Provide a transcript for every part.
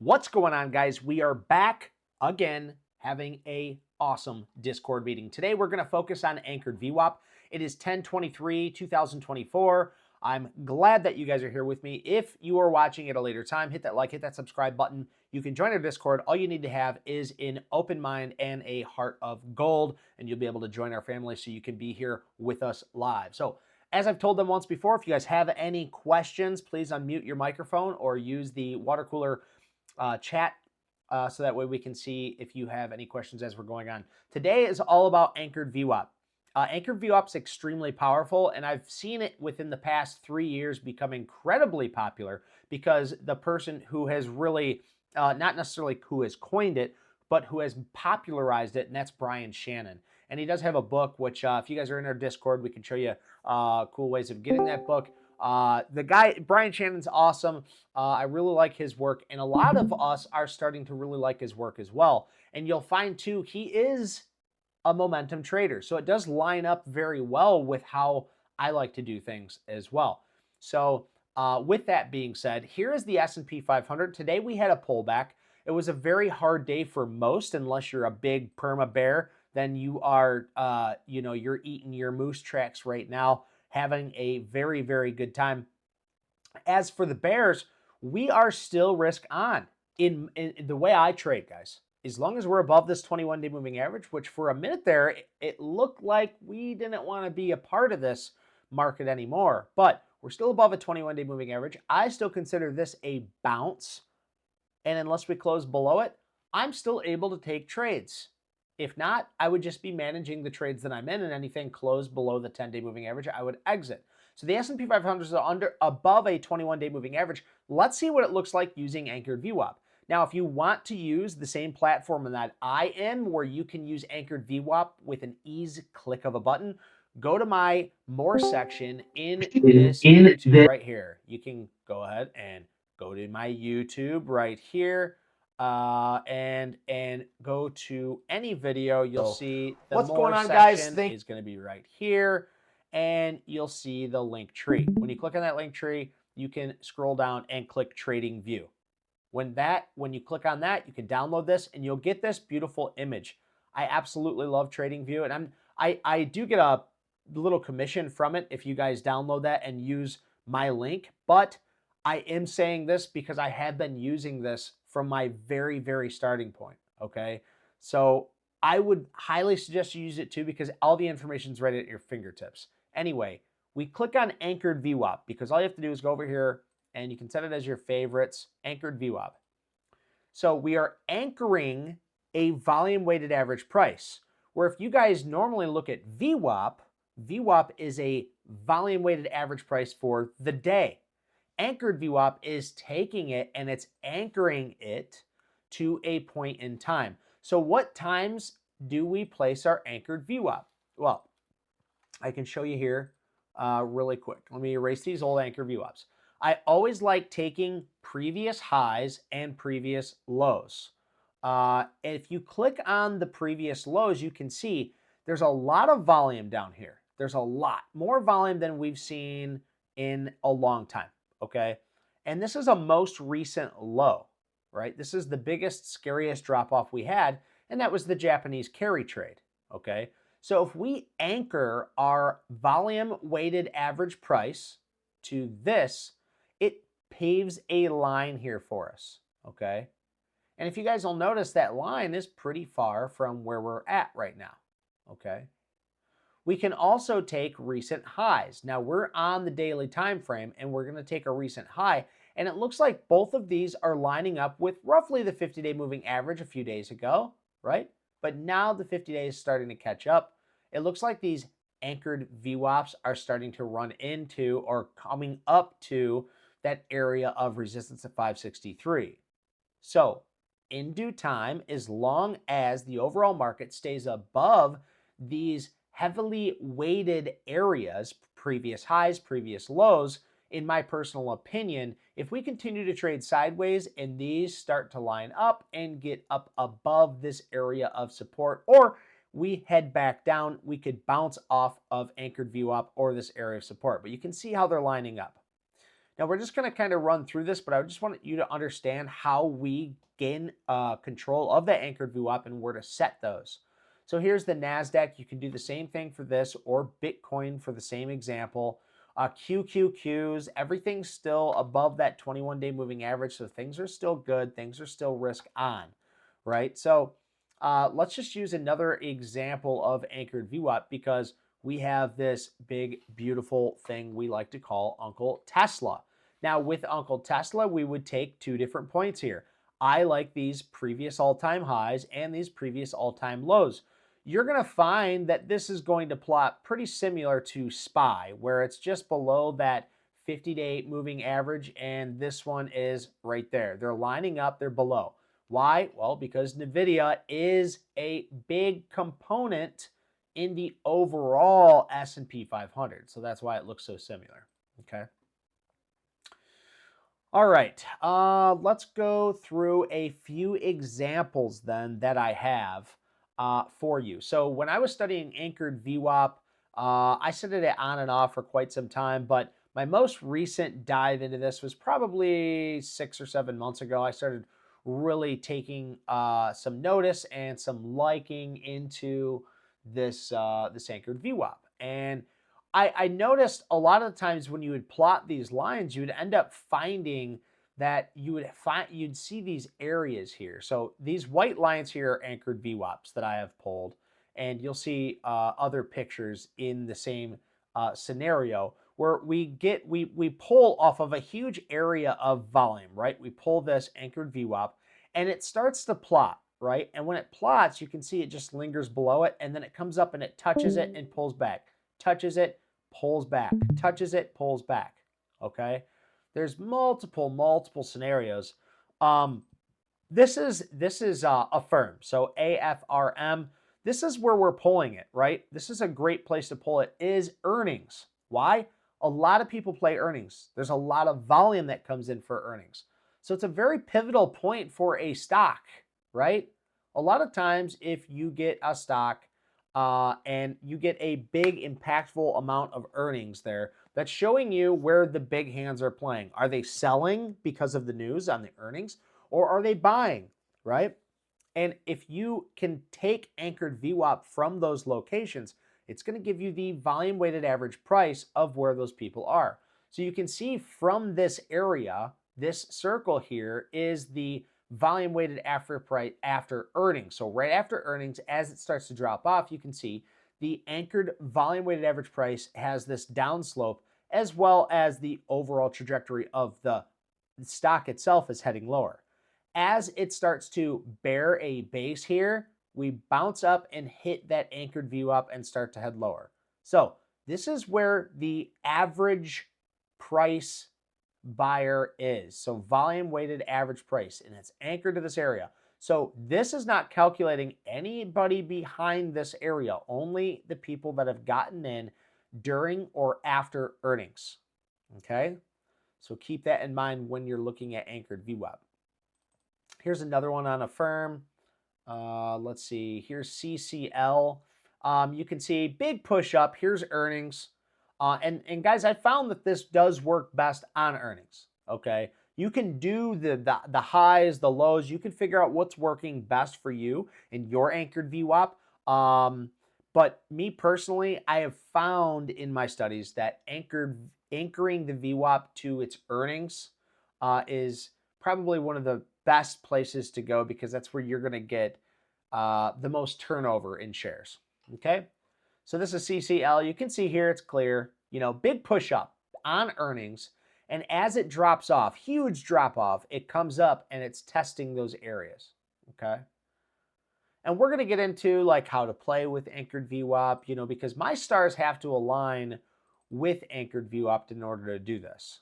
What's going on, guys? We are back again having a awesome Discord meeting. Today we're going to focus on anchored VWAP. It is 10/23/2024. I'm glad that you guys are here with me. If you are watching at a later time, hit that like, hit that subscribe button. You can join our Discord. All you need to have is an open mind and a heart of gold, and you'll be able to join our family so you can be here with us live. So as I've told them once before, if you guys have any questions, please unmute your microphone or use the water cooler chat so that way we can see if you have any questions as we're going on. Today is all about anchored VWAP. Anchored VWAP is extremely powerful, and I've seen it within the past 3 years become incredibly popular because the person who has really, not necessarily who has coined it, but who has popularized it, and that's Brian Shannon. And he does have a book, which if you guys are in our Discord, we can show you cool ways of getting that book. The guy, Brian Shannon's awesome. I really like his work, and a lot of us are starting to really like his work as well. And you'll find, too, he is a momentum trader. So it does line up very well with how I like to do things as well. So with that being said, here is the S&P 500. Today we had a pullback. It was a very hard day for most, unless you're a big perma bear. Then you are, you're eating your moose tracks right now, having a very, very good time. As for the bears, we are still risk on in the way I trade, guys. As long as we're above this 21-day moving average, which for a minute there, it looked like we didn't want to be a part of this market anymore. But we're still above a 21-day moving average. I still consider this a bounce. And unless we close below it, I'm still able to take trades. If not, I would just be managing the trades that I'm in, and anything closed below the 10-day moving average, I would exit. So the S&P 500 is above a 21-day moving average. Let's see what it looks like using anchored VWAP. Now, if you want to use the same platform that I am, where you can use anchored VWAP with an easy click of a button, go to my More section in this YouTube right here. You can go ahead and go to my YouTube right here. And go to any video. You'll see the what's more going on, guys? section is going to be right here, and you'll see the link tree. When you click on that link tree, you can scroll down and click Trading View. When you click on that, you can download this, and you'll get this beautiful image. I absolutely love Trading View, and I do get a little commission from it if you guys download that and use my link, but I am saying this because I have been using this from my very, very starting point, okay? So I would highly suggest you use it too, because all the information is right at your fingertips. Anyway, we click on anchored VWAP because all you have to do is go over here and you can set it as your favorites, anchored VWAP. So we are anchoring a volume weighted average price, where if you guys normally look at VWAP, VWAP is a volume weighted average price for the day. Anchored VWAP is taking it and it's anchoring it to a point in time. So what times do we place our anchored VWAP? Well, I can show you here really quick. Let me erase these old anchor VWAPs. I always like taking previous highs and previous lows. If you click on the previous lows, you can see there's a lot of volume down here. There's a lot more volume than we've seen in a long time. Okay, and this is a most recent low, right? This is the biggest, scariest drop-off we had, and that was the Japanese carry trade, okay? So if we anchor our volume-weighted average price to this, it paves a line here for us, okay? And if you guys will notice, that line is pretty far from where we're at right now, okay? We can also take recent highs. Now we're on the daily time frame and we're going to take a recent high, and it looks like both of these are lining up with roughly the 50-day moving average a few days ago, right? But now the 50 days is starting to catch up. It looks like these anchored VWAPs are starting to run into or coming up to that area of resistance at 563. So in due time, as long as the overall market stays above these heavily weighted areas, previous highs, previous lows, in my personal opinion, if we continue to trade sideways and these start to line up and get up above this area of support, or we head back down, we could bounce off of anchored VWAP or this area of support. But you can see how they're lining up. Now we're just going to kind of run through this, but I just want you to understand how we gain control of the anchored VWAP and where to set those. So here's the NASDAQ. You can do the same thing for this, or Bitcoin for the same example. QQQs, everything's still above that 21-day moving average, so things are still good. Things are still risk on, right? So let's just use another example of anchored VWAP because we have this big, beautiful thing we like to call Uncle Tesla. Now, with Uncle Tesla, we would take two different points here. I like these previous all-time highs and these previous all-time lows. You're going to find that this is going to plot pretty similar to SPY, where it's just below that 50-day moving average, and this one is right there. They're lining up, they're below. Why? Well, because NVIDIA is a big component in the overall S&P 500. So that's why it looks so similar, okay? All right, let's go through a few examples then that I have for you. So when I was studying anchored VWAP, I studied it on and off for quite some time, but my most recent dive into this was probably 6 or 7 months ago. I started really taking some notice and some liking into this anchored VWAP. And I noticed a lot of the times when you would plot these lines, you would end up finding that you'd see these areas here. So these white lines here are anchored VWAPs that I have pulled, and you'll see other pictures in the same scenario where we pull off of a huge area of volume, right? We pull this anchored VWAP, and it starts to plot, right? And when it plots, you can see it just lingers below it, and then it comes up and it touches it and pulls back, touches it, pulls back, touches it, pulls back, okay? There's multiple scenarios. This is Affirm, so AFRM. This is where we're pulling it, right? This is a great place to pull it, is earnings. Why? A lot of people play earnings. There's a lot of volume that comes in for earnings. So it's a very pivotal point for a stock, right? A lot of times if you get a stock and you get a big impactful amount of earnings there, that's showing you where the big hands are playing. Are they selling because of the news on the earnings, or are they buying, right? And if you can take anchored VWAP from those locations, it's going to give you the volume weighted average price of where those people are. So you can see from this area, this circle here is the volume weighted after earnings. So right after earnings, as it starts to drop off, you can see the anchored volume weighted average price has this downslope, as well as the overall trajectory of the stock itself is heading lower. As it starts to bear a base here, we bounce up and hit that anchored VWAP and start to head lower. So this is where the average price buyer is. So volume weighted average price, and it's anchored to this area. So this is not calculating anybody behind this area, only the people that have gotten in during or after earnings. Okay? So keep that in mind when you're looking at anchored VWAP. Here's another one on Affirm. Let's see. Here's CCL. You can see big push up. Here's earnings. And guys, I found that this does work best on earnings. Okay, you can do the highs, the lows. You can figure out what's working best for you in your anchored VWAP. But me personally, I have found in my studies that anchoring the VWAP to its earnings is probably one of the best places to go, because that's where you're going to get the most turnover in shares. Okay. So this is CCL. You can see here it's clear, big push up on earnings. And as it drops off, huge drop off, it comes up and it's testing those areas. Okay. And we're going to get into like how to play with anchored VWAP, because my stars have to align with anchored VWAP in order to do this.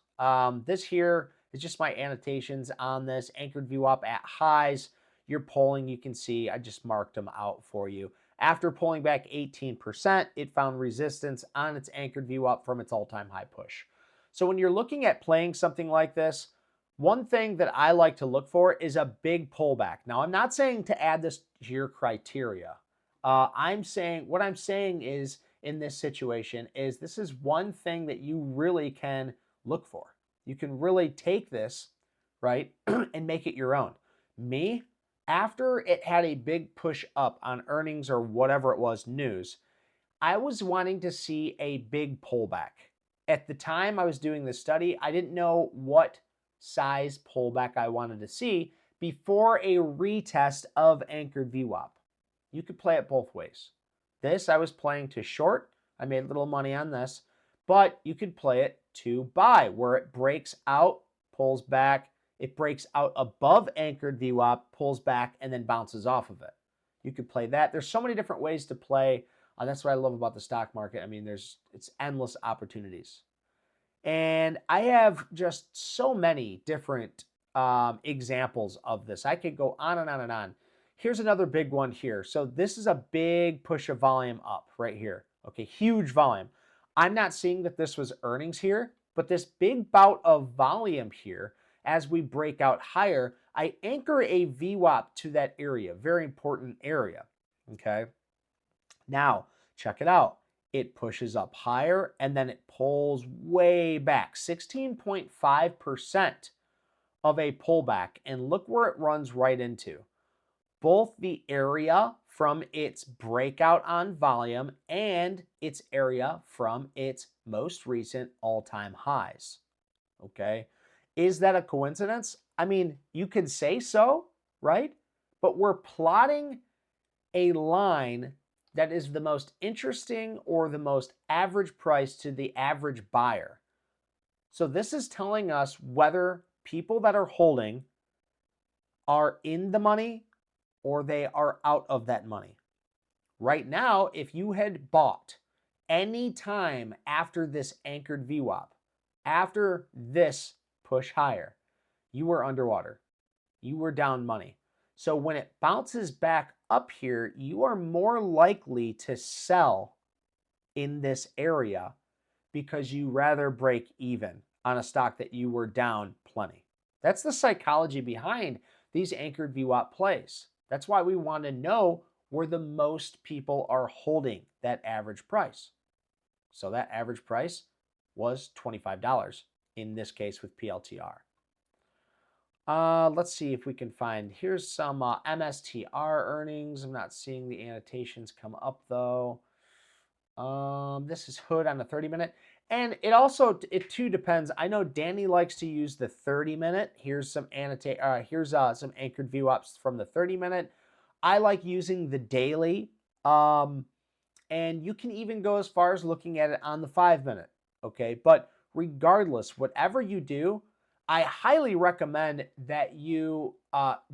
This here is just my annotations on this anchored VWAP at highs. You're pulling, you can see, I just marked them out for you. After pulling back 18%, it found resistance on its anchored VWAP from its all-time high push. So when you're looking at playing something like this, one thing that I like to look for is a big pullback. Now, I'm not saying to add this to your criteria. What I'm saying is, in this situation, is this is one thing that you really can look for. You can really take this, right, and make it your own. Me, after it had a big push up on earnings or whatever it was, news, I was wanting to see a big pullback. At the time I was doing this study, I didn't know what size pullback I wanted to see before a retest of anchored VWAP. You could play it both ways. This I was playing to short. I made a little money on this, but you could play it to buy, where it breaks out, pulls back, it breaks out above anchored VWAP, pulls back, and then bounces off of it. You could play that. There's so many different ways to play. That's what I love about the stock market. I mean, it's endless opportunities. And I have just so many different examples of this. I could go on and on and on. Here's another big one here. So this is a big push of volume up right here. Okay, huge volume. I'm not seeing that this was earnings here, but this big bout of volume here, as we break out higher, I anchor a VWAP to that area, very important area. Okay. Now, check it out. It pushes up higher and then it pulls way back, 16.5% of a pullback. And look where it runs right into. Both the area from its breakout on volume and its area from its most recent all-time highs. Okay. Is that a coincidence? I mean, you could say so, right? But we're plotting a line that is the most interesting or the most average price to the average buyer. So this is telling us whether people that are holding are in the money or they are out of that money. Right now, if you had bought any time after this anchored VWAP, after this push higher, you were underwater. You were down money. So when it bounces back up here, you are more likely to sell in this area because you rather break even on a stock that you were down plenty. That's the psychology behind these anchored VWAP plays. That's why we want to know where the most people are holding that average price. So that average price was $25 in this case with PLTR. Let's see if we can find, here's some MSTR earnings. I'm not seeing the annotations come up though. This is Hood on the 30-minute. And it too depends. I know Danny likes to use the 30-minute. Here's some some anchored VWAPs from the 30-minute. I like using the daily. And you can even go as far as looking at it on the 5-minute. Okay, but regardless, whatever you do, I highly recommend that you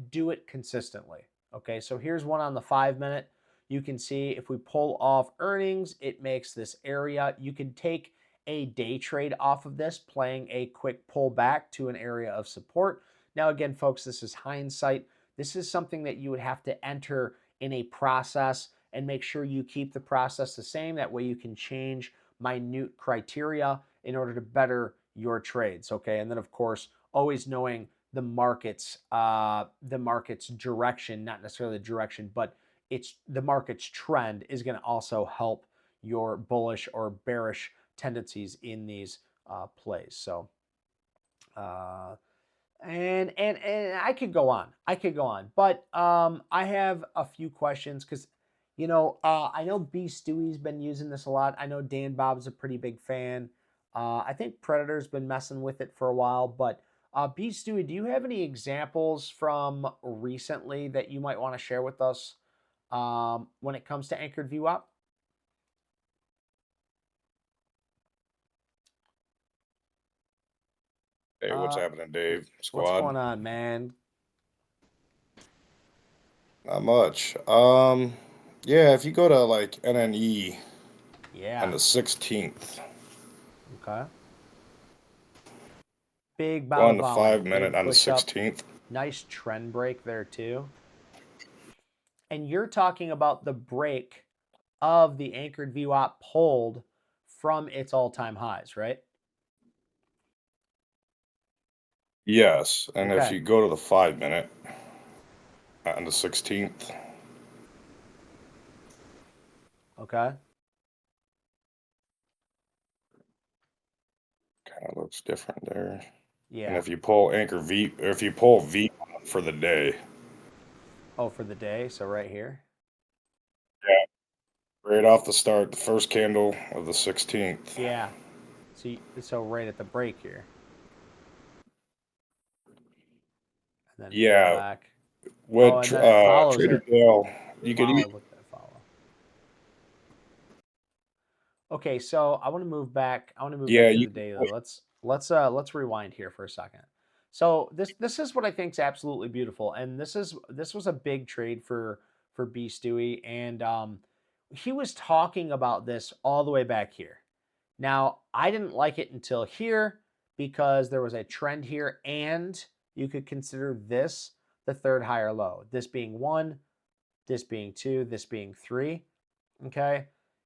do it consistently. Okay, so here's one on the 5-minute. You can see if we pull off earnings, it makes this area. You can take a day trade off of this, playing a quick pull back to an area of support. Now, again, folks, this is hindsight. This is something that you would have to enter in a process and make sure you keep the process the same. That way you can change minute criteria in order to better your trades. Okay, and then of course, always knowing the market's direction, not necessarily the direction, but it's the market's trend is going to also help your bullish or bearish tendencies in these plays. So, and I could go on. But I have a few questions because, I know B. Stewie's been using this a lot. I know Dan Bob's a pretty big fan. I think Predator's been messing with it for a while, but B. Stewie, do you have any examples from recently that you might want to share with us when it comes to anchored VWAP? Hey, what's happening, Dave? Squad? What's going on, man? Not much. Yeah, if you go to like NNE on Yeah. the 16th, Okay. Big go bout on of the volume. 5-minute Big on the push up. 16th. Nice trend break there too. And you're talking about the break of the anchored VWAP pulled from its all-time highs, right? Yes, and if Okay. you go to the 5-minute on the 16th, Okay. kind of looks different there. And Yeah. if you pull anchor V, or if you pull V for the day, Oh, for the day. So right here. yeah, right off the start, the first candle of the 16th. Yeah. So right at the break here, and then pull Yeah, back. Oh, what and then it follows Trader it. Dale, you could Wow, eat. look at that follow. Okay, so I want to move back. I want to move Yeah, back to you the could. daily. Let's rewind here for a second. So this is what I think is absolutely beautiful, and this was a big trade for B Stewie, and he was talking about this all the way back here. Now I didn't like it until here because there was a trend here, and you could consider this the third higher low. This being one, this being two, this being three. Okay.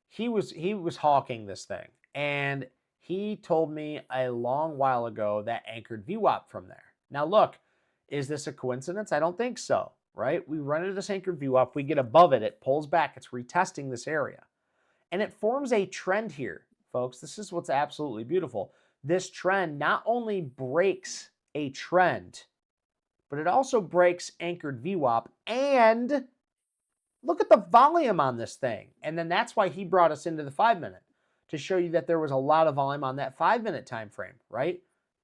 He was hawking this thing. And he told me a long while ago that anchored VWAP from there. Now look, is this a coincidence? I don't think so, right? We run into this anchored VWAP, we get above it, it pulls back, it's retesting this area. And it forms a trend here, folks. This is what's absolutely beautiful. This trend not only breaks a trend, but it also breaks anchored VWAP and look at the volume on this thing. And then that's why he brought us into the 5 minute to show you that there was a lot of volume on that 5 minute time frame, right?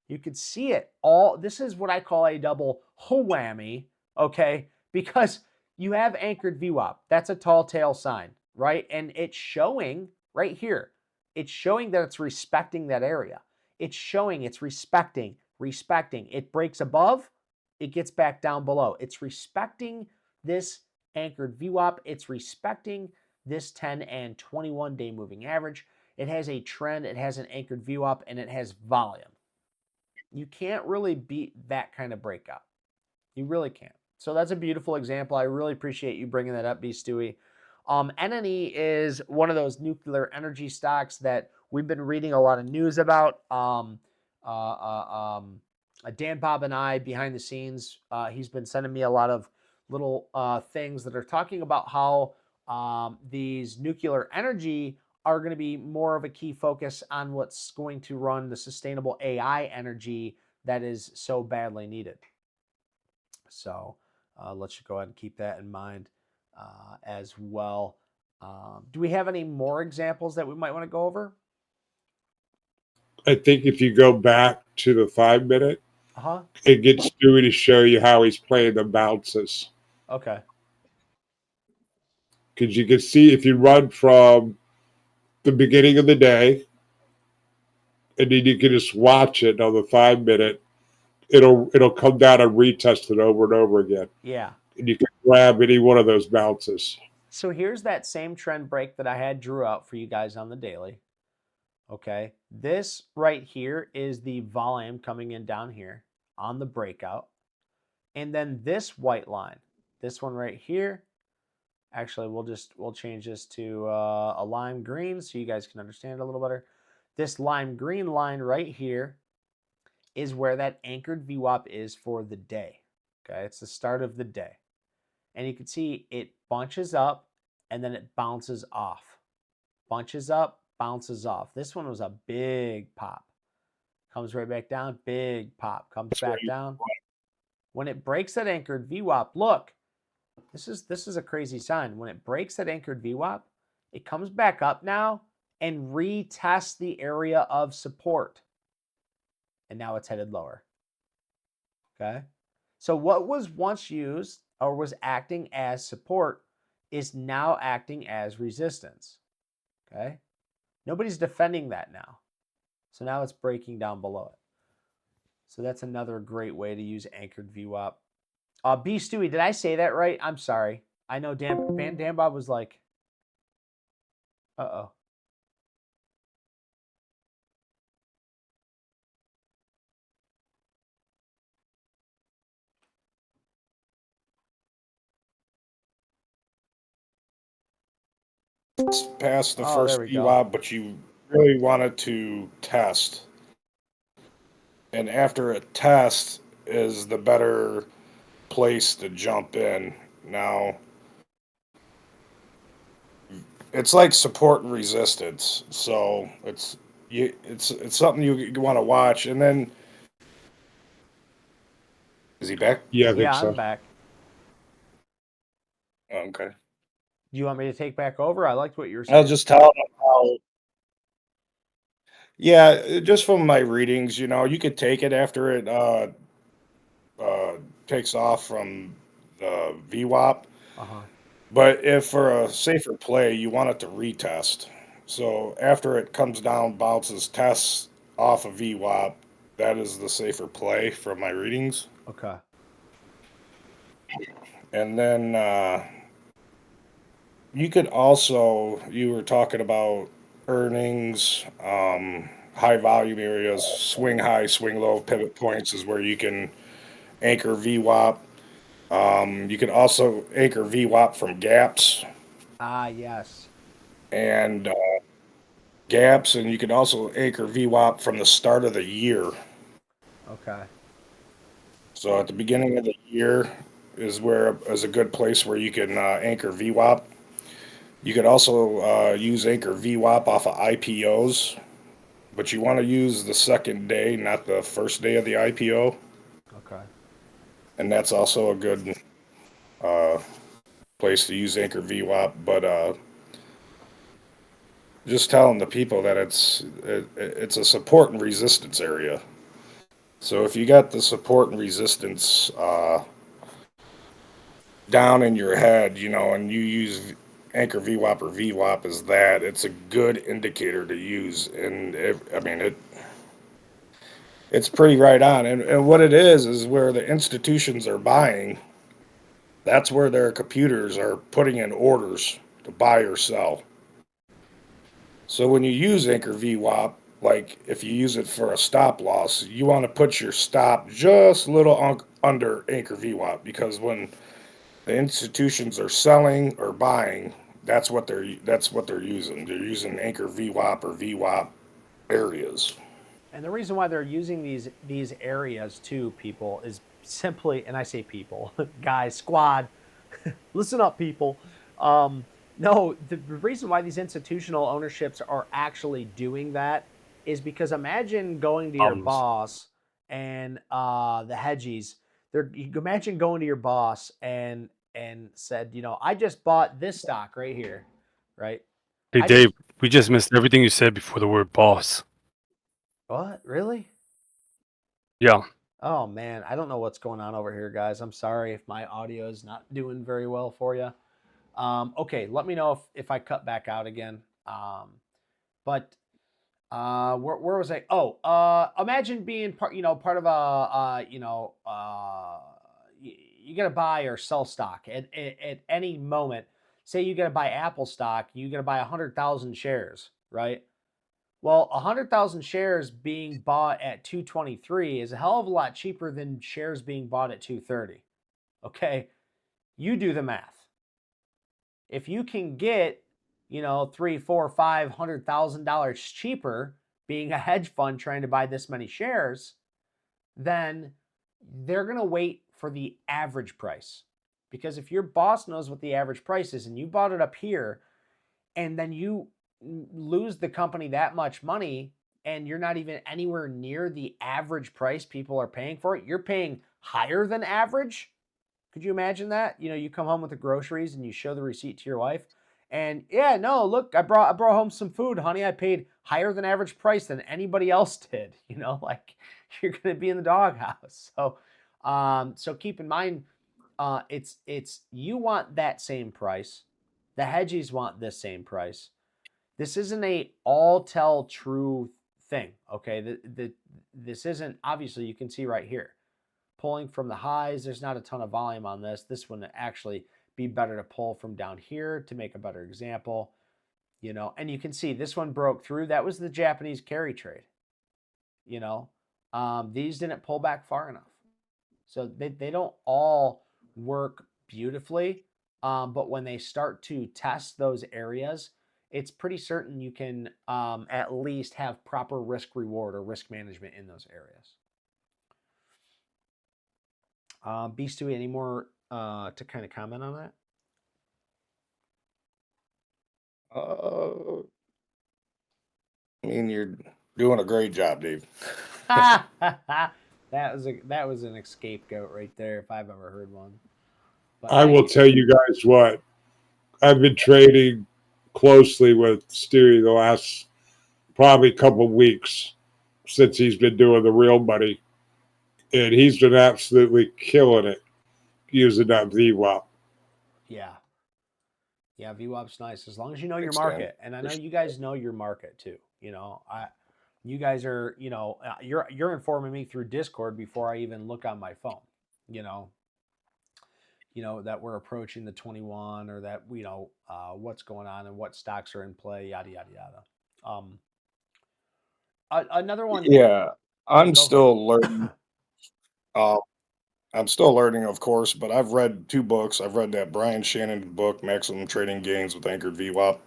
You could see it all. This is what I call a double whammy, okay? Because you have anchored VWAP. That's a tall tail sign, right? And it's showing right here. It's showing that it's respecting that area. It's showing it's respecting. It breaks above, it gets back down below. It's respecting this anchored VWAP. It's respecting this 10 and 21 day moving average. It has a trend, it has an anchored VWAP, and it has volume. You can't really beat that kind of breakout. You really can't. So that's a beautiful example. I really appreciate you bringing that up, B. Stewie. NNE is one of those nuclear energy stocks that we've been reading a lot of news about. Uh, uh, um, Dan Bob and I, behind the scenes, he's been sending me a lot of little things that are talking about how these nuclear energy are going to be more of a key focus on what's going to run the sustainable AI energy that is so badly needed. So let's go ahead and keep that in mind as well. Do we have any more examples that we might want to go over? I think if you go back to the 5 minute, Uh huh. it gets Stewie to show you how he's playing the bounces. Okay. Because you can see if you run from the beginning of the day, and then you can just watch it on the 5 minute, it'll come down and retest it over and over again. Yeah. And you can grab any one of those bounces. So here's that same trend break that I had drew out for you guys on the daily. Okay. This right here is the volume coming in down here on the breakout. And then this white line, this one right here, actually we'll change this to a lime green so you guys can understand it a little better. This lime green line right here is where that anchored VWAP is for the day. Okay, it's the start of the day. And you can see it bunches up and then it bounces off. Bunches up, bounces off. This one was a big pop. Comes right back down, big pop. Comes back down. When it breaks that anchored VWAP, look, this is a crazy sign. When it breaks that anchored VWAP, it comes back up now and retests the area of support. And now it's headed lower. Okay. So what was once used or was acting as support is now acting as resistance. Okay. Nobody's defending that now. So now it's breaking down below it. So that's another great way to use anchored VWAP. B. Stewie, did I say that right? I'm sorry. I know Dan Bob was like, uh-oh. It's past the Oh, there first we go. VWAP, but you really wanted to test. And after a test is the better place to jump in. Now, it's like support and resistance. So it's something you want to watch. And then Is he back? Yeah, I think Yeah, so. I'm back. Oh, okay. Do you want me to take back over? I liked what you were I was saying. just telling him how. Yeah, just from my readings, you could take it after it uh, takes off from the VWAP. Uh-huh. But if for a safer play, you want it to retest. So after it comes down, bounces, tests off of VWAP, that is the safer play from my readings. Okay. And then you could also, you were talking about earnings, high volume areas, swing high, swing low, pivot points is where you can anchor VWAP. You can also anchor VWAP from gaps Ah, yes. and gaps, and you can also anchor VWAP from the start of the year. Okay. So at the beginning of the year is a good place where you can anchor VWAP. You could also use anchor VWAP off of IPOs, but you want to use the second day, not the first day of the IPO, Okay. and that's also a good uh, place to use anchor VWAP. But just telling the people that it's a support and resistance area. So if you got the support and resistance down in your head, and you use anchor VWAP or VWAP as that, it's a good indicator to use. And it's pretty right on. And what it is where the institutions are buying, that's where their computers are putting in orders to buy or sell. So when you use anchor VWAP, like if you use it for a stop loss, you want to put your stop just a little under anchor VWAP, because when the institutions are selling or buying, that's what they're using. They're using anchor VWAP or VWAP areas. And the reason why they're using these areas too, people, is simply, and I say people, guys, squad, listen up, people. No, the reason why these institutional ownerships are actually doing that is because imagine going to your Bums. boss and the hedgies. You imagine going to your boss and said, I just bought this stock right here, right? Hey, I just Dave, we just missed everything you said before the word boss. what? Really? Yeah. Oh man, I don't know what's going on over here, guys. I'm sorry if my audio is not doing very well for you. Okay, let me know if I cut back out again. But where was I? Oh, imagine being part of a you got to buy or sell stock at any moment. Say you got to buy Apple stock, you got to buy 100,000 shares, right? Well, 100,000 shares being bought at 223 is a hell of a lot cheaper than shares being bought at 230. Okay, you do the math. If you can get, three, four, $500,000 cheaper being a hedge fund trying to buy this many shares, then they're going to wait for the average price. Because if your boss knows what the average price is and you bought it up here and then you lose the company that much money and you're not even anywhere near the average price people are paying for it, you're paying higher than average. Could you imagine that? You come home with the groceries and you show the receipt to your wife, and yeah, no, look, I brought home some food, honey. I paid higher than average price than anybody else did. Like you're gonna be in the doghouse. So keep in mind, it's you want that same price. The hedgies want this same price. This isn't a all tell true thing. Okay, this isn't, obviously you can see right here pulling from the highs. There's not a ton of volume on this. This one actually be better to pull from down here to make a better example. And you can see this one broke through. That was the Japanese carry trade. You know, these didn't pull back far enough. So they don't all work beautifully. But when they start to test those areas, it's pretty certain you can at least have proper risk reward or risk management in those areas. Beast, do any more to kind of comment on that? Uh, you're doing a great job, Dave. Thanks, that was an scapegoat right there if I've ever heard one. But I will tell you guys what. I've been trading closely with Stewie the last probably couple of weeks since he's been doing the real money, and he's been absolutely killing it using that VWAP. yeah, VWAP's nice as long as you know your Thanks, Dan. market, and I know you guys know your market too. You guys are, you're informing me through Discord before I even look on my phone. You know that we're approaching the 21, or that what's going on and what stocks are in play, yada yada yada. Another one. Yeah, I'm Go still learning. I'm still learning, of course, but I've read 2 books. I've read that Brian Shannon book, Maximum Trading Gains with Anchored VWAP,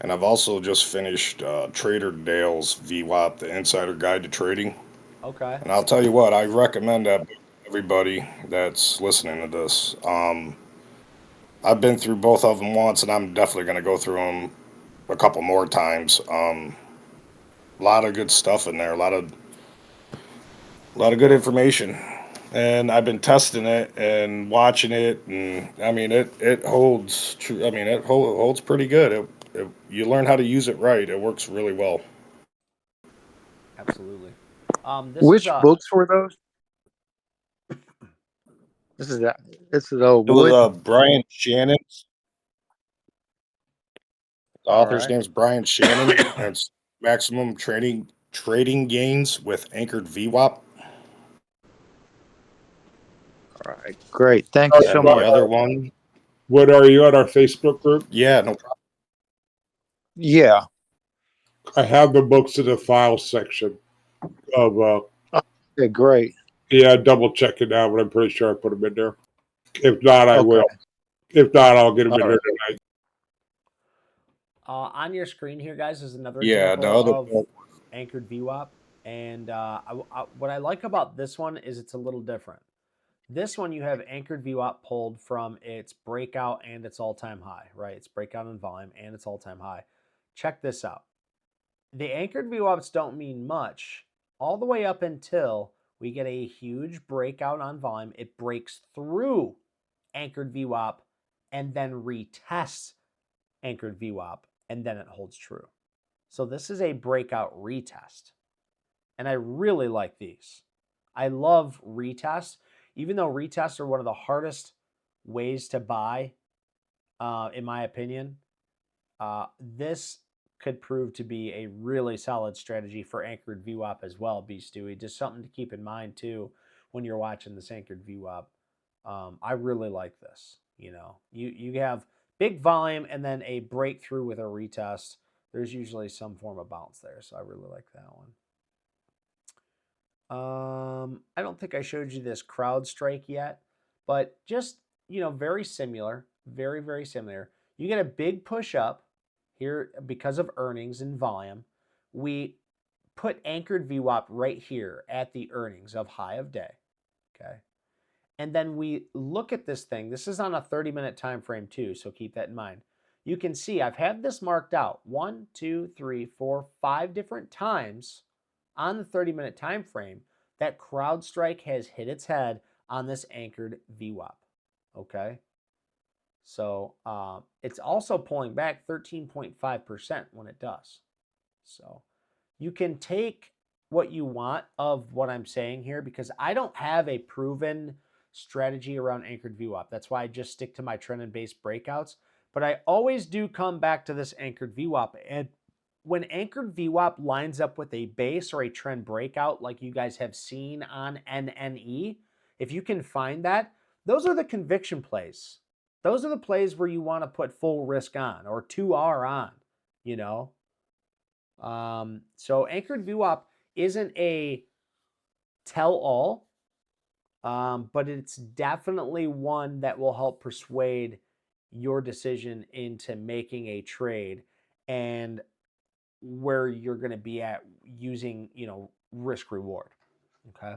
and I've also just finished Trader Dale's VWAP, The Insider Guide to Trading. Okay. And I'll tell you what, I recommend that book to everybody that's listening to this. I've been through both of them once, and I'm definitely going to go through them a couple more times. A lot of good stuff in there, a lot of good information. And I've been testing it and watching it, and I mean it holds true. I mean it holds pretty good. You learn how to use it right. It works really well. Absolutely. Which books were those? This is It was Wood. Brian Shannon's. The All author's right. name's Brian Shannon, and it's Maximum Trading Gains with Anchored VWAP. All right. Great. Thank you so And the much. other one, What are you on our Facebook group? yeah, no problem. Yeah. I have the books in the file section of Okay, great. yeah, double check it now, but I'm pretty sure I put them in there. If not, I Okay. will. If not, I'll get them in All here right. tonight. On your screen here, guys, is another Yeah, the example other of book. Anchored VWAP. And what I like about this one is it's a little different. This one, you have Anchored VWAP pulled from its breakout and its all-time high, right? It's breakout in volume and its all-time high. Check this out. The Anchored VWAPs don't mean much all the way up until we get a huge breakout on volume. It breaks through Anchored VWAP and then retests Anchored VWAP, and then it holds true. So this is a breakout retest. And I really like these. I love retests, even though retests are one of the hardest ways to buy, in my opinion. This could prove to be a really solid strategy for Anchored VWAP as well, B. Stewie. Just something to keep in mind, too, when you're watching this Anchored VWAP. I really like this. You have big volume and then a breakthrough with a retest. There's usually some form of bounce there, so I really like that one. I don't think I showed you this CrowdStrike yet, but just, very similar, very, very similar. You get a big push up here because of earnings and volume. We put Anchored VWAP right here at the earnings of high of day, okay? And then we look at this thing. This is on a 30-minute time frame too, so keep that in mind. You can see I've had this marked out 1, 2, 3, 4, 5 different times on the 30-minute time frame that CrowdStrike has hit its head on this Anchored VWAP, okay? So it's also pulling back 13.5% when it does. So you can take what you want of what I'm saying here, because I don't have a proven strategy around Anchored VWAP. That's why I just stick to my trend and base breakouts. But I always do come back to this Anchored VWAP. And when Anchored VWAP lines up with a base or a trend breakout like you guys have seen on NNE, if you can find that, those are the conviction plays. Those are the plays where you want to put full risk on, or 2R on, So Anchored VWAP isn't a tell-all, but it's definitely one that will help persuade your decision into making a trade and where you're going to be at using, risk reward. Okay.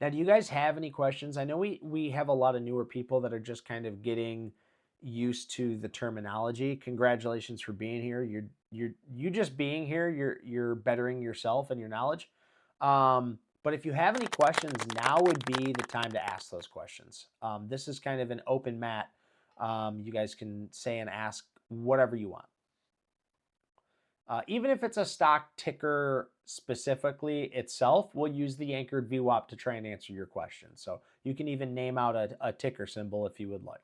Now, do you guys have any questions? I know we have a lot of newer people that are just kind of getting used to the terminology. Congratulations for being here. You just being here, you're bettering yourself and your knowledge. But if you have any questions, now would be the time to ask those questions. This is kind of an open mat. You guys can say and ask whatever you want. Even if it's a stock ticker specifically itself, we'll use the anchored VWAP to try and answer your question. So you can even name out a ticker symbol if you would like.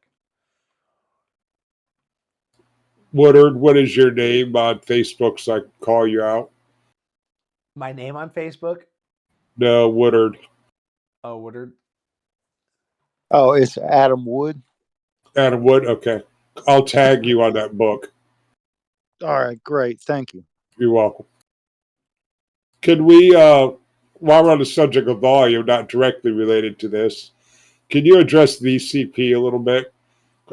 Woodard, what is your name on Facebook so I can call you out? My name on Facebook? No, Woodard. Oh, Woodard. Oh, it's Adam Wood. Adam Wood? Okay. I'll tag you on that book. All right, great. Thank you. You're welcome. Can we, while we're on the subject of volume, not directly related to this, can you address VCP a little bit?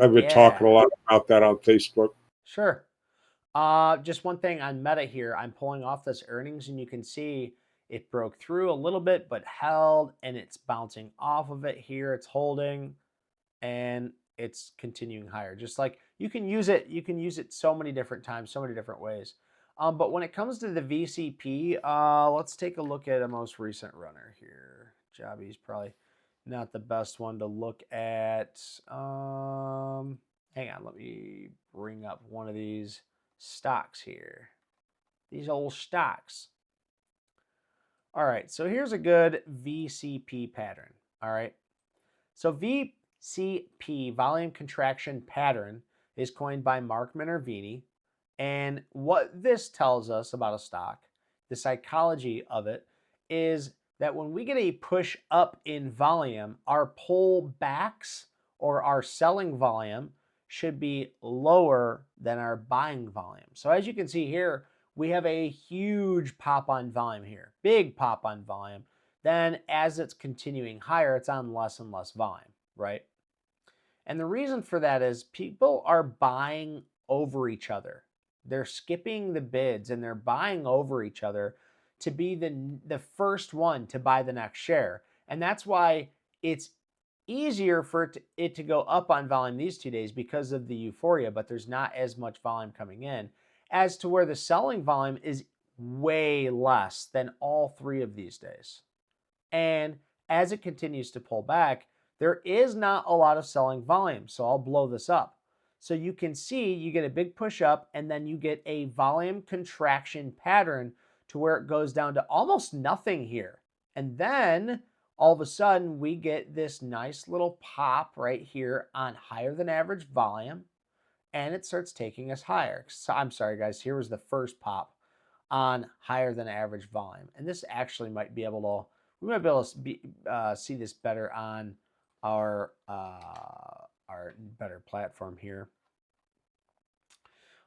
I've been talking a lot about that on Facebook. Sure. Just one thing on Meta here. I'm pulling off this earnings, and you can see it broke through a little bit, but held, and it's bouncing off of it here. It's holding, and it's continuing higher. Just like you can use it so many different times, so many different ways. But when it comes to the VCP, let's take a look at a most recent runner here. Jobby's probably not the best one to look at. Hang on, let me bring up one of these stocks here. These old stocks. All right, so here's a good VCP pattern. All right, so VCP, volume contraction pattern, is coined by Mark Minervini. And what this tells us about a stock, the psychology of it, is that when we get a push up in volume, our pullbacks or our selling volume should be lower than our buying volume. So as you can see here, we have a huge pop on volume here, big pop on volume. Then as it's continuing higher, it's on less and less volume, right? And the reason for that is people are buying over each other. They're skipping the bids and they're buying over each other to be the first one to buy the next share. And that's why it's easier for it to go up on volume these 2 days because of the euphoria, but there's not as much volume coming in, as to where the selling volume is way less than all 3 of these days. And as it continues to pull back, there is not a lot of selling volume. So I'll blow this up. So you can see you get a big push up and then you get a volume contraction pattern to where it goes down to almost nothing here. And then all of a sudden we get this nice little pop right here on higher than average volume, and it starts taking us higher. So I'm sorry guys, here was the first pop on higher than average volume. And this actually might be able to, we might be able to see this better on our better platform here.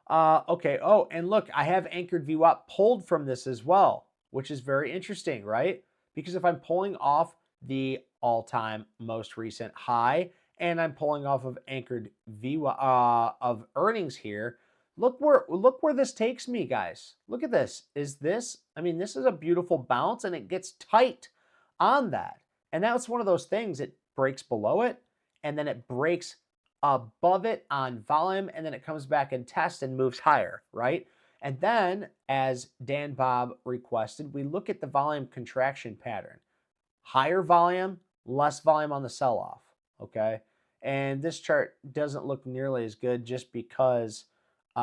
Okay. Oh, and look, I have anchored VWAP pulled from this as well, which is very interesting, right? Because if I'm pulling off the all-time most recent high and I'm pulling off of anchored VWAP of earnings here, look where this takes me, guys. Look at this. I mean, this is a beautiful bounce and it gets tight on that. And that's one of those things, it breaks below it and then it breaks above it on volume, and then it comes back and tests and moves higher, right? And then, as Dan Bob requested, we look at the volume contraction pattern. Higher volume, less volume on the sell-off, okay? And this chart doesn't look nearly as good just because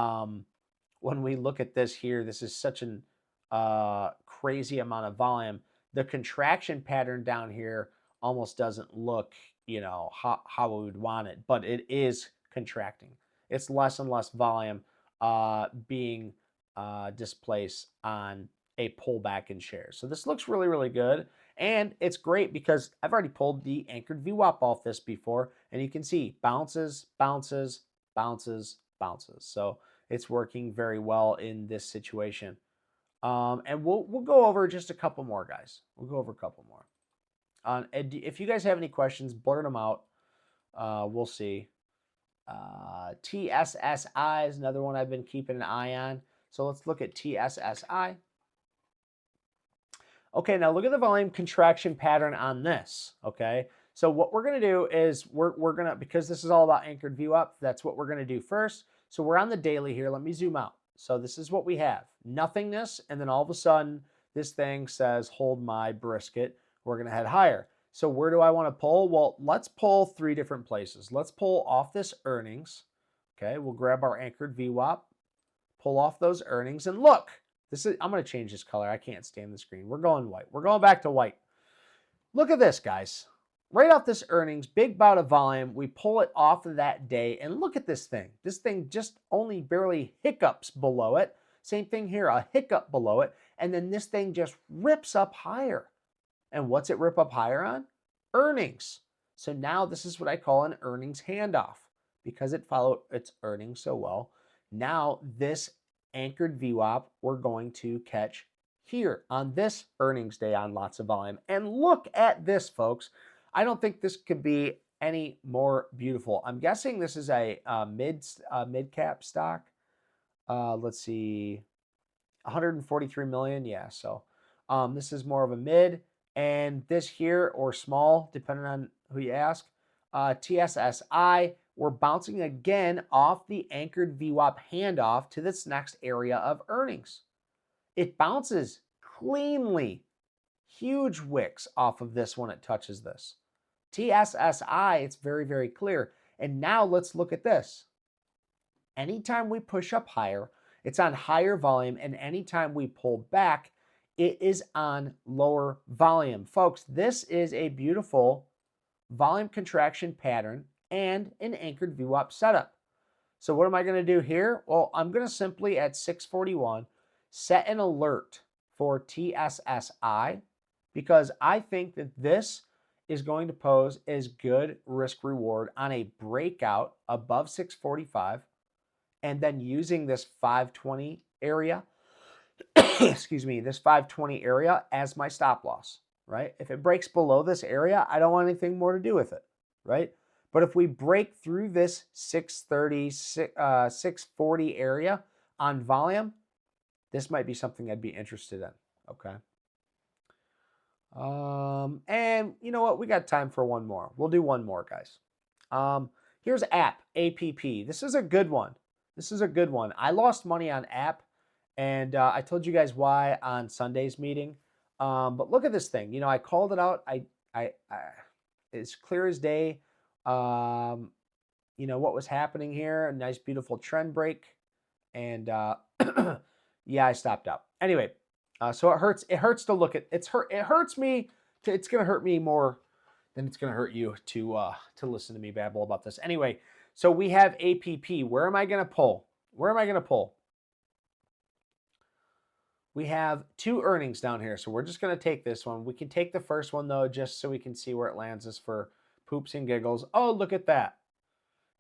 when we look at this here, this is such an crazy amount of volume. The contraction pattern down here almost doesn't look, you know, how we would want it, but it is contracting. It's less and less volume being displaced on a pullback in shares. So this looks really, really good. And it's great because I've already pulled the anchored VWAP off this before, and you can see bounces, bounces, bounces, bounces. So it's working very well in this situation. And we'll go over just a couple more, guys. We'll go over a couple more. If you guys have any questions, blurt them out. We'll see. TSSI is another one I've been keeping an eye on. So let's look at TSSI. Okay, now look at the volume contraction pattern on this. Okay, so what we're going to do is we're going to, because this is all about anchored VWAP, that's what we're going to do first. So we're on the daily here. Let me zoom out. So this is what we have. Nothingness, and then all of a sudden, this thing says, hold my brisket. we're going to head higher. So where do I want to pull? Well, let's pull 3 different places. Let's pull off this earnings. Okay, we'll grab our anchored VWAP, pull off those earnings, and look. I'm going to change this color. I can't stand the screen. We're going white. We're going back to white. Look at this, guys. Right off this earnings, big bout of volume. We pull it off of that day, and look at this thing. This thing just only barely hiccups below it. Same thing here, a hiccup below it, and then this thing just rips up higher. And what's it rip up higher on? Earnings. So now this is what I call an earnings handoff because it followed its earnings so well. Now this anchored VWAP we're going to catch here on this earnings day on lots of volume. And look at this, folks. I don't think this could be any more beautiful. I'm guessing this is a mid-cap stock. Let's see, 143 million. Yeah, so this is more of a mid. And this here, or small, depending on who you ask, TSSI, we're bouncing again off the anchored VWAP handoff to this next area of earnings. It bounces cleanly. Huge wicks off of this when it touches this. TSSI, it's very, very clear. And now let's look at this. Anytime we push up higher, it's on higher volume, and anytime we pull back, it is on lower volume. Folks, this is a beautiful volume contraction pattern and an anchored VWAP setup. So what am I going to do here? Well, I'm going to simply at 641 set an alert for TSSI because I think that this is going to pose as good risk reward on a breakout above 645 and then using this 520 area excuse me, this 520 area as my stop loss, right? If it breaks below this area, I don't want anything more to do with it, right? But if we break through this 630, 640 area on volume, this might be something I'd be interested in, okay? And you know what? We got time for one more. We'll do one more, guys. Here's APP. This is a good one. This is a good one. I lost money on app. And I told you guys why on Sunday's meeting. But look at this thing. You know, I called it out. I it's clear as day. You know what was happening here. A nice, beautiful trend break. And yeah, I stopped out. Anyway, so it hurts. It hurts to look at. It hurts me. It's gonna hurt me more than it's gonna hurt you to listen to me babble about this. Anyway, so we have APP. Where am I gonna pull? Where am I gonna pull? We have 2 earnings down here, so we're just going to take this one. We can take the first one, though, just so we can see where it lands us for poops and giggles. Oh, look at that.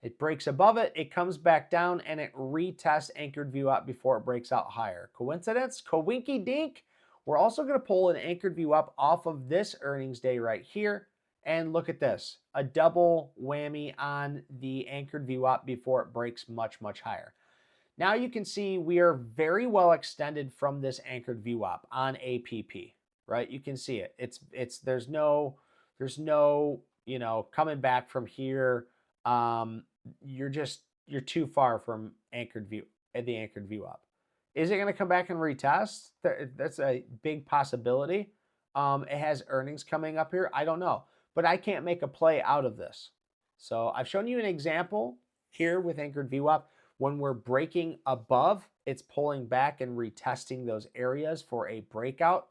It breaks above it, it comes back down, and it retests anchored VWAP before it breaks out higher. Coincidence? Coinky dink? We're also going to pull an anchored VWAP off of this earnings day right here. And look at this. A double whammy on the anchored VWAP before it breaks much, much higher. Now you can see we are very well extended from this anchored VWAP on APP, right? You can see it. There's no, you know, coming back from here. You're too far from the anchored VWAP. Is it going to come back and retest? That's a big possibility. It has earnings coming up here. I don't know, but I can't make a play out of this. So I've shown you an example here with anchored VWAP. When we're breaking above, it's pulling back and retesting those areas for a breakout.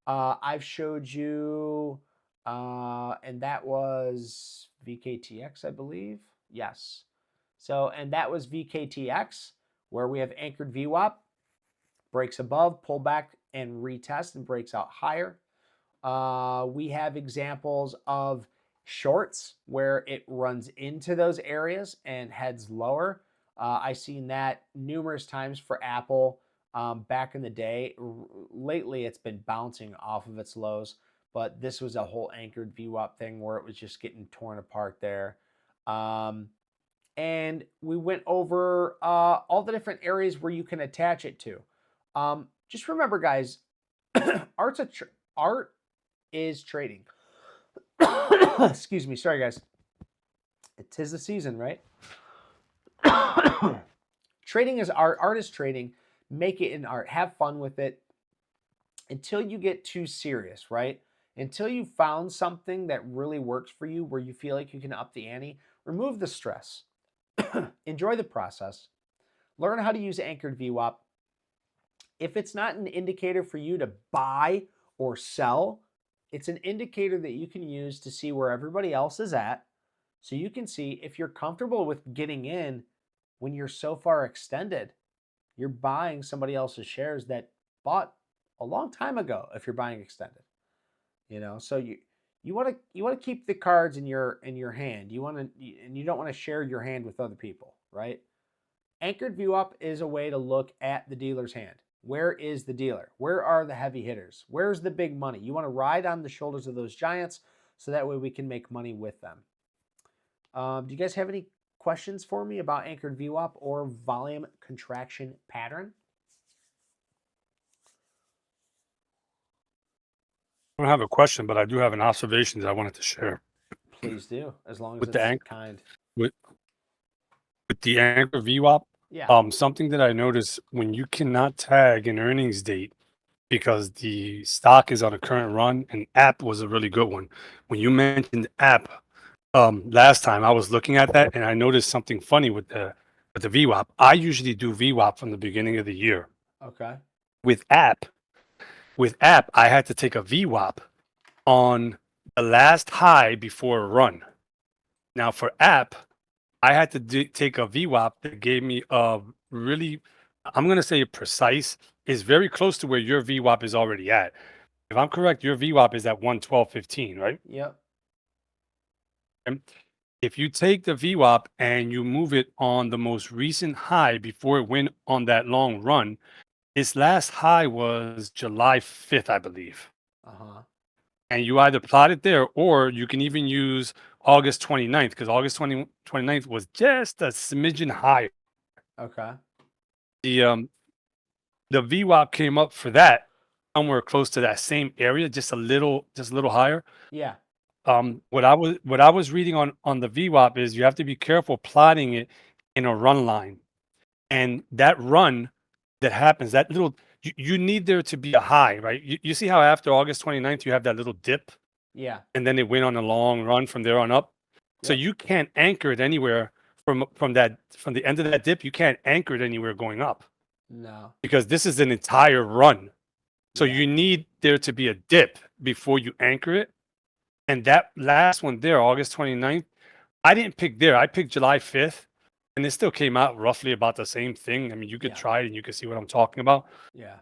I've showed you, and that was VKTX, I believe. Yes. So, and that was VKTX, where we have anchored VWAP, breaks above, pull back and retest and breaks out higher. We have examples of shorts where it runs into those areas and heads lower. I've seen that numerous times for Apple back in the day. Lately, it's been bouncing off of its lows, but this was a whole anchored VWAP thing where it was just getting torn apart there. And we went over all the different areas where you can attach it to. Just remember, guys, art is trading. Excuse me. Sorry, guys. It is the season, right? Trading is art. Art is trading. Make it an art. Have fun with it until you get too serious, right? Until you found something that really works for you where you feel like you can up the ante, remove the stress. Enjoy the process. Learn how to use anchored VWAP. If it's not an indicator for you to buy or sell, it's an indicator that you can use to see where everybody else is at, so you can see if you're comfortable with getting in when you're so far extended. You're buying somebody else's shares that bought a long time ago if you're buying extended. So you want to keep the cards in your hand. And you don't want to share your hand with other people, right? Anchored VWAP is a way to look at the dealer's hand. Where is the dealer? Where are the heavy hitters? Where's the big money? You want to ride on the shoulders of those giants so that way we can make money with them. Do you guys have any questions for me about anchored VWAP or volume contraction pattern? I don't have a question, but I do have an observation that I wanted to share. Please do, as long as With the it's anchor, kind. with the anchor VWAP, Yeah. something that I noticed when you cannot tag an earnings date because the stock is on a current run, and app was a really good one. When you mentioned app last time, I was looking at that and I noticed something funny with the VWAP. I usually do VWAP from the beginning of the year. Okay. With app, I had to take a VWAP on the last high before a run. Now for app, I had to take a VWAP that gave me a really, I'm going to say precise, is very close to where your VWAP is already at. If I'm correct, your VWAP is at 112.15, right? Yep. And if you take the VWAP and you move it on the most recent high before it went on that long run, its last high was July 5th, I believe. Uh-huh. And you either plot it there or you can even use August 29th because August 29th was just a smidgen higher. Okay. The VWAP came up for that somewhere close to that same area, just a little higher. Yeah. What I was reading on the VWAP is you have to be careful plotting it in a run line, and that run that happens, that little you need there to be a high, right? You see how after August 29th you have that little dip, Yeah. and then it went on a long run from there on up. So Yep. you can't anchor it anywhere from the end of that dip. You can't anchor it anywhere going up No. because this is an entire run. So Yeah. you need there to be a dip before you anchor it. And that last one there, August 29th, I didn't pick there. I picked July 5th, and it still came out roughly about the same thing. I mean, you could Yeah. try it and you could see what I'm talking about. Yeah.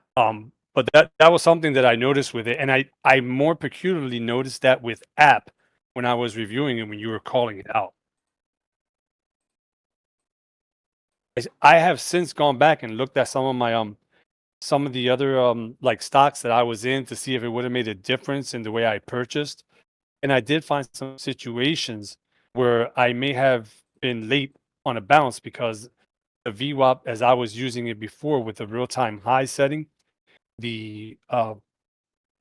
But that was something that I noticed with it. And I more peculiarly noticed that with app when I was reviewing it when you were calling it out. I have since gone back and looked at some of the other like stocks that I was in to see if it would have made a difference in the way I purchased. And I did find some situations where I may have been late on a bounce because the VWAP, as I was using it before with the real time high setting, the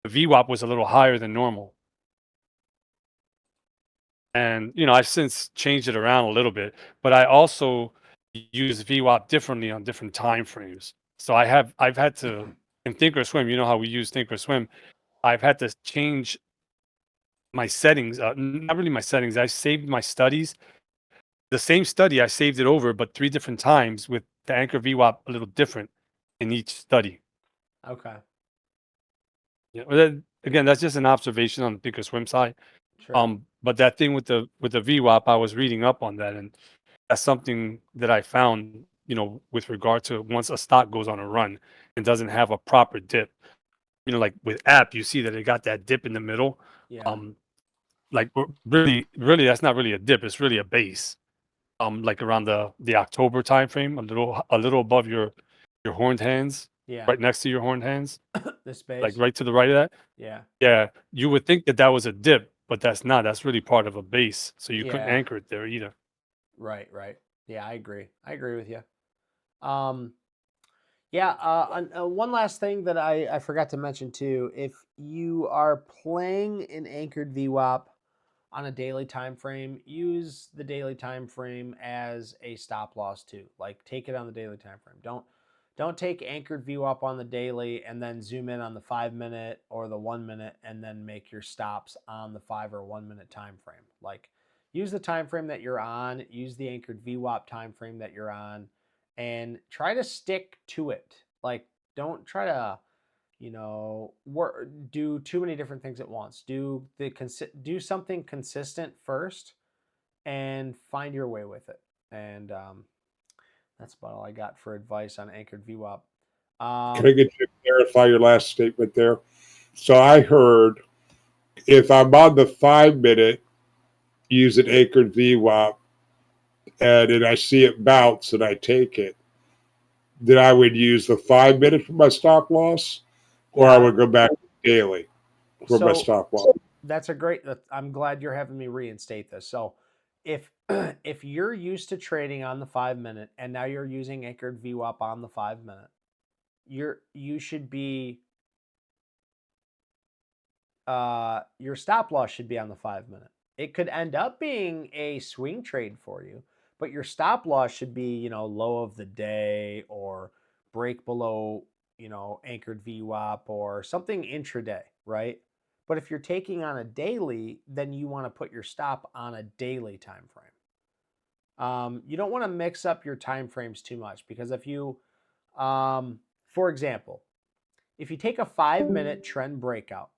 VWAP was a little higher than normal. And I've since changed it around a little bit, but I also use VWAP differently on different time frames. So I've had to in Thinkorswim, you know how we use Thinkorswim, I've had to change my settings, not really my settings. I saved my studies. The same study, I saved it over, but 3 different times with the anchor VWAP a little different in each study. Okay. Yeah, well, again, that's just an observation on the Thinkorswim side. Sure. But that thing with the VWAP, I was reading up on that, and that's something that I found, with regard to once a stock goes on a run and doesn't have a proper dip. Like with app, you see that it got that dip in the middle. Yeah. Like really, that's not really a dip. It's really a base. Like around the October timeframe, a little above your horned hands, Yeah. right next to your horned hands, The like space. right to the right of that. Yeah. Yeah, you would think that that was a dip, but that's not. That's really part of a base, so you couldn't Yeah. anchor it there either. Right. Right. Yeah, I agree. I agree with you. Yeah. One last thing that I forgot to mention too. If you are playing an anchored VWAP on a daily time frame, use the daily time frame as a stop loss too. Like take it on the daily time frame. Don't take anchored VWAP on the daily and then zoom in on the 5 minute or the 1 minute and then make your stops on the 5 or 1 minute time frame. Like, use the time frame that you're on, use the anchored VWAP time frame that you're on, and try to stick to it. Like, don't try to, do too many different things at once. Do something consistent first and find your way with it. And that's about all I got for advice on anchored VWAP. Can I get you to clarify your last statement there? So I heard if I'm on the 5 minute, use an anchored VWAP, and then I see it bounce and I take it, then I would use the 5 minute for my stop loss, or I would go back to daily for my stop loss. I'm glad you're having me reinstate this. So if you're used to trading on the 5 minute and now you're using anchored VWAP on the 5 minute, you should be your stop loss should be on the 5 minute. It could end up being a swing trade for you, but your stop loss should be, low of the day or break below, anchored VWAP or something intraday, right? But if you're taking on a daily, then you want to put your stop on a daily time frame. You don't want to mix up your time frames too much, because if you, for example, if you take a 5 minute trend breakout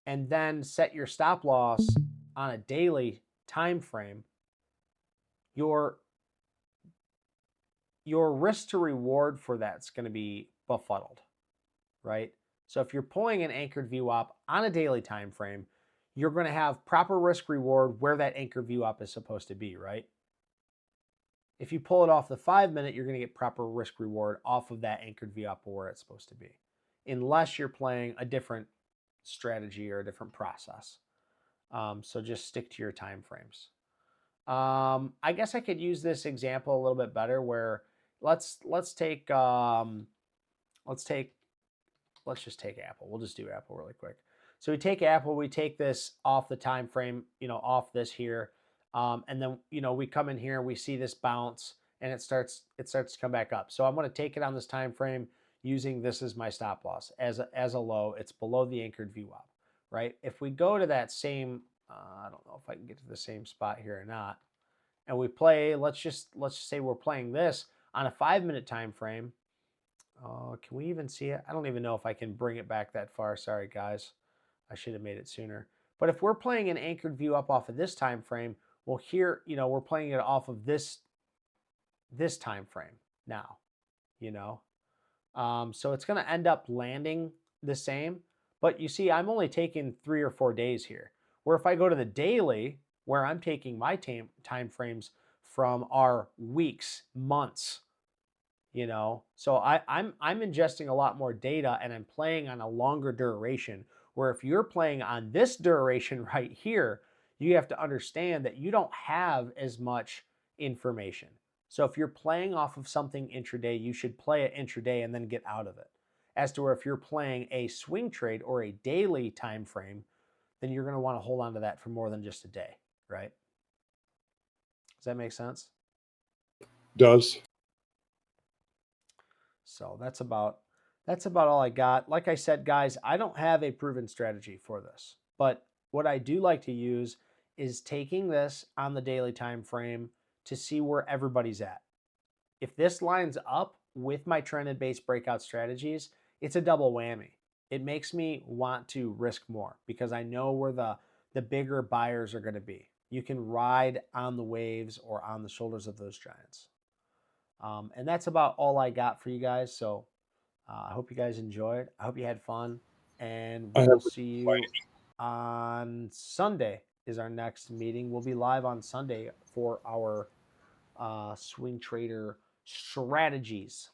and then set your stop loss on a daily time frame, your risk to reward for that's going to be befuddled, right? So if you're pulling an anchored VWAP on a daily time frame, you're going to have proper risk reward where that anchored VWAP is supposed to be, right? If you pull it off the 5 minute, you're going to get proper risk reward off of that anchored VWAP where it's supposed to be, unless you're playing a different strategy or a different process. So just stick to your time frames. I guess I could use this example a little bit better, where let's just take Apple. We'll just do Apple really quick. So we take Apple, we take this off the time frame, off this here, and then we come in here and we see this bounce and it starts to come back up. So I'm going to take it on this time frame using this as my stop loss as a low. It's below the anchored VWAP, right? If we go to that same, I don't know if I can get to the same spot here or not, and we play, let's just say we're playing this on a 5 minute time frame. Can we even see it? I don't even know if I can bring it back that far. Sorry, guys. I should have made it sooner. But if we're playing an anchored VWAP off of this time frame, well, here, we're playing it off of this time frame now, so it's going to end up landing the same. But you see, I'm only taking 3 or 4 days here. Where if I go to the daily, where I'm taking my time frames from our weeks, months, so I'm ingesting a lot more data and I'm playing on a longer duration, where if you're playing on this duration right here, you have to understand that you don't have as much information. So if you're playing off of something intraday, you should play it intraday and then get out of it. As to where if you're playing a swing trade or a daily time frame, then you're going to want to hold on to that for more than just a day, right? Does that make sense? Does. So that's about all I got. Like I said, guys, I don't have a proven strategy for this, but what I do like to use is taking this on the daily time frame to see where everybody's at. If this lines up with my trended based breakout strategies, it's a double whammy. It makes me want to risk more because I know where the bigger buyers are going to be. You can ride on the waves or on the shoulders of those giants. And that's about all I got for you guys. So I hope you guys enjoyed. I hope you had fun. And we will see you on Sunday is our next meeting. We'll be live on Sunday for our Swing Trader Strategies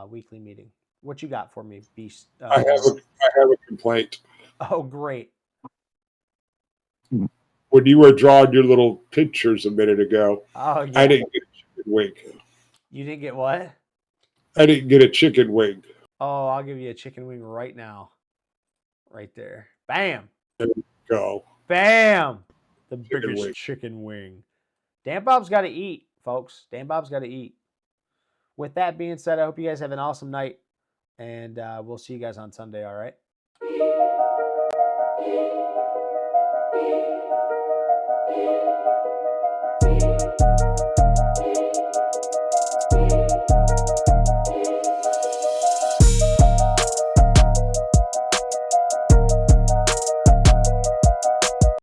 weekly meeting. What you got for me, Beast? I have a complaint. Oh, great. When you were drawing your little pictures a minute ago, Oh, yeah. I didn't get a chicken wing. You didn't get what? I didn't get a chicken wing. Oh, I'll give you a chicken wing right now. Right there. Bam. There we go. Bam. The Chicken biggest wing. chicken wing. Dan Bob's got to eat, folks. Dan Bob's got to eat. with that being said, I hope you guys have an awesome night, and we'll see you guys on Sunday. All right.